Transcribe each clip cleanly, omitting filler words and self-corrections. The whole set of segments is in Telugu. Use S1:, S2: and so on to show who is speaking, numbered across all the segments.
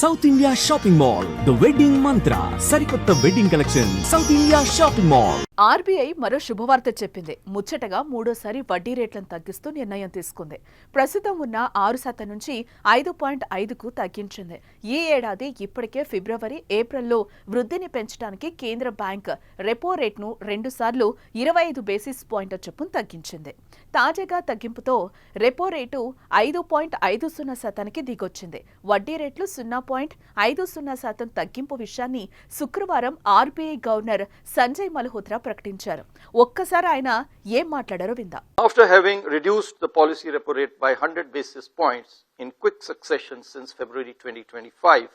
S1: South India shopping mall the wedding మంత్ర సరికొత్త wedding collection south India shopping mall.
S2: RBI మరో శుభవార్త చెప్పింది. ముచ్చటగా మూడోసారి వడ్డీ రేట్లను తగ్గిస్తూ నిర్ణయం తీసుకుంది. ప్రస్తుతం ఉన్న 6% నుంచి 5.5కు తగ్గించింది. ఈ ఏడాది ఇప్పటికే ఫిబ్రవరి, ఏప్రిల్లో వృద్ధిని పెంచడానికి కేంద్ర బ్యాంక్ రెపో రేట్ను 2 సార్లు 25 బేసిస్ పాయింట్ల చొప్పున తగ్గించింది. తాజాగా తగ్గింపుతో రెపో రేటు 5.50%కి దిగొచ్చింది. వడ్డీ రేట్లు 0.50% తగ్గింపు విషయాన్ని శుక్రవారం ఆర్బీఐ గవర్నర్ సంజయ్ మల్హోత్రా ప్రకటించారు. ఒక్కసారి ఆయన ఏం మాట్లాడారో విందాం.
S3: After having reduced the policy repo rate by 100 basis points in quick succession since February 2025,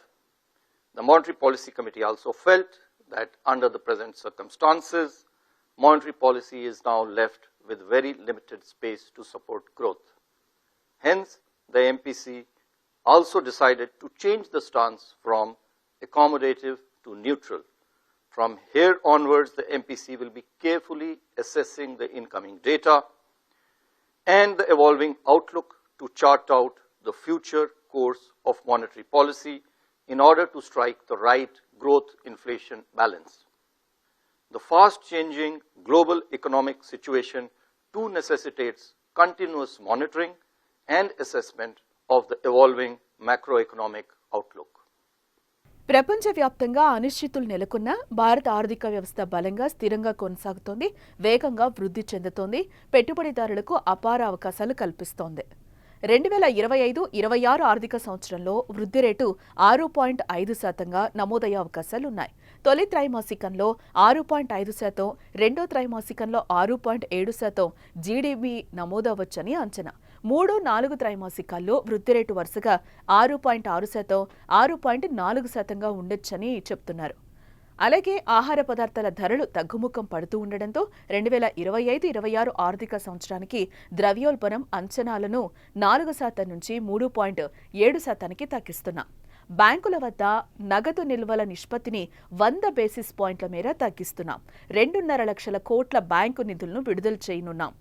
S3: the Monetary Policy Committee also felt that under the present circumstances, monetary policy is now left with very limited space to support growth. Hence, the MPC also decided to change the stance from accommodative to neutral. From here onwards, the MPC will be carefully assessing the incoming data and the evolving outlook to chart out the future course of monetary policy in order to strike the right growth-inflation balance. The fast-changing global economic situation too necessitates continuous monitoring and assessment of the evolving macroeconomic outlook.
S2: ప్రపంచవ్యాప్తంగా అనిశ్చితులు నెలకొన్న భారత ఆర్థిక వ్యవస్థ బలంగా స్థిరంగా కొనసాగుతోంది, వేగంగా వృద్ధి చెందుతోంది, పెట్టుబడిదారులకు అపార అవకాశాలు కల్పిస్తోంది. 2025-26 ఆర్థిక సంవత్సరంలో వృద్ధి రేటు 6.5%గా నమోదయ్యే అవకాశాలున్నాయి. తొలి త్రైమాసికంలో 6.5%, రెండో త్రైమాసికంలో 6.7% జీడీపీ నమోదవచ్చని అంచనా. 3-4 త్రైమాసికాల్లో వృద్ధి రేటు వరుసగా 6.6%, 6.4%గా ఉండొచ్చని చెప్తున్నారు. అలాగే ఆహార పదార్థాల ధరలు తగ్గుముఖం పడుతూ ఉండడంతో 2025-26 ఆర్థిక సంవత్సరానికి ద్రవ్యోల్బణం అంచనాలను 4% నుంచి 3.7%కి తగ్గిస్తున్నాం. బ్యాంకుల వద్ద నగదు నిల్వల నిష్పత్తిని 100 బేసిస్ పాయింట్ల మేర తగ్గిస్తున్నాం. 2.5 లక్షల కోట్ల బ్యాంకు నిధులను విడుదల చేయనున్నాం.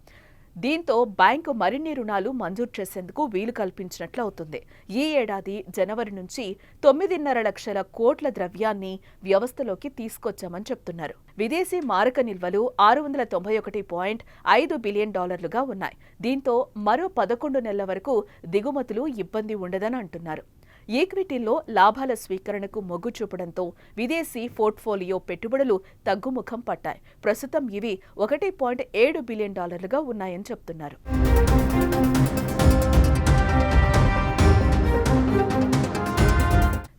S2: దీంతో బ్యాంకు మరిన్ని రుణాలు మంజూరు చేసేందుకు వీలు కల్పించినట్లు అవుతుంది. ఈ ఏడాది జనవరి నుంచి 9.5 లక్షల కోట్ల ద్రవ్యాన్ని వ్యవస్థలోకి తీసుకొచ్చామని చెప్తున్నారు. విదేశీ మారక నిల్వలు $691.5 బిలియన్ ఉన్నాయి. దీంతో మరో 11 నెలల వరకు దిగుమతులు ఇబ్బంది ఉండదని అంటున్నారు. ఈక్విటీల్లో లాభాల స్వీకరణకు మొగ్గు చూపడంతో విదేశీ పోర్ట్ఫోలియో పెట్టుబడులు తగ్గుముఖం పట్టాయి. ప్రస్తుతం ఇవి $1.7 బిలియన్ ఉన్నాయని చెప్తున్నారు.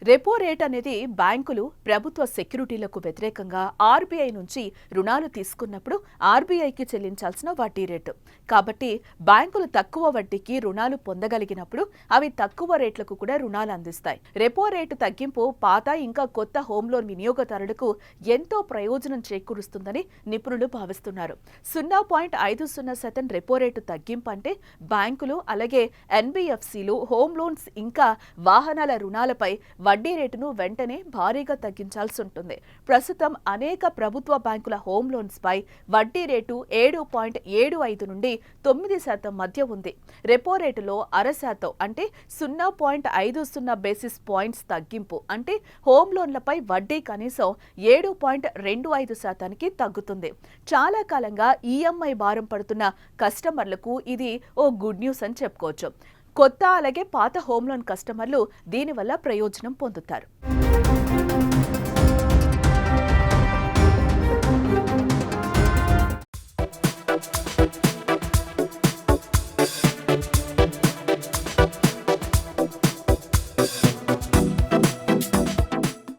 S2: రెపో రేట్ అనేది బ్యాంకులు ప్రభుత్వ సెక్యూరిటీలకు వ్యతిరేకంగా ఆర్బీఐ నుంచి రుణాలు తీసుకున్నప్పుడు ఆర్బీఐకి చెల్లించాల్సిన వడ్డీ రేటు. కాబట్టి బ్యాంకులు తక్కువ వడ్డీకి రుణాలు పొందగలిగినప్పుడు అవి తక్కువ రేట్లకు కూడా రుణాలు అందిస్తాయి. రెపో రేటు తగ్గింపు పాత ఇంకా కొత్త హోమ్ లోన్ వినియోగదారులకు ఎంతో ప్రయోజనం చేకూరుస్తుందని నిపుణులు భావిస్తున్నారు. 0.50% రెపో రేటు తగ్గింపు అంటే బ్యాంకులు అలాగే ఎన్బీఎఫ్సీలు హోమ్ లోన్స్ ఇంకా వాహనాల రుణాలపై వడ్డీ రేటును వెంటనే భారీగా తగ్గించాల్సి ఉంటుంది. ప్రస్తుతం అనేక ప్రభుత్వ బ్యాంకుల హోమ్ లోన్స్ పై వడ్డీ రేటు 7.75 నుండి 9% మధ్య ఉంది. రెపో రేటులో 0.5% అంటే 0.50 బేసిస్ పాయింట్స్ తగ్గింపు అంటే హోమ్ లోన్లపై వడ్డీ కనీసం 7.25%కి తగ్గుతుంది. చాలా కాలంగా ఈఎంఐ భారం పడుతున్న కస్టమర్లకు ఇది ఓ గుడ్ న్యూస్ అని చెప్పుకోవచ్చు. కొత్త అలాగే పాత హోమ్ లోన్ కస్టమర్లు దీనివల్ల ప్రయోజనం పొందుతారు.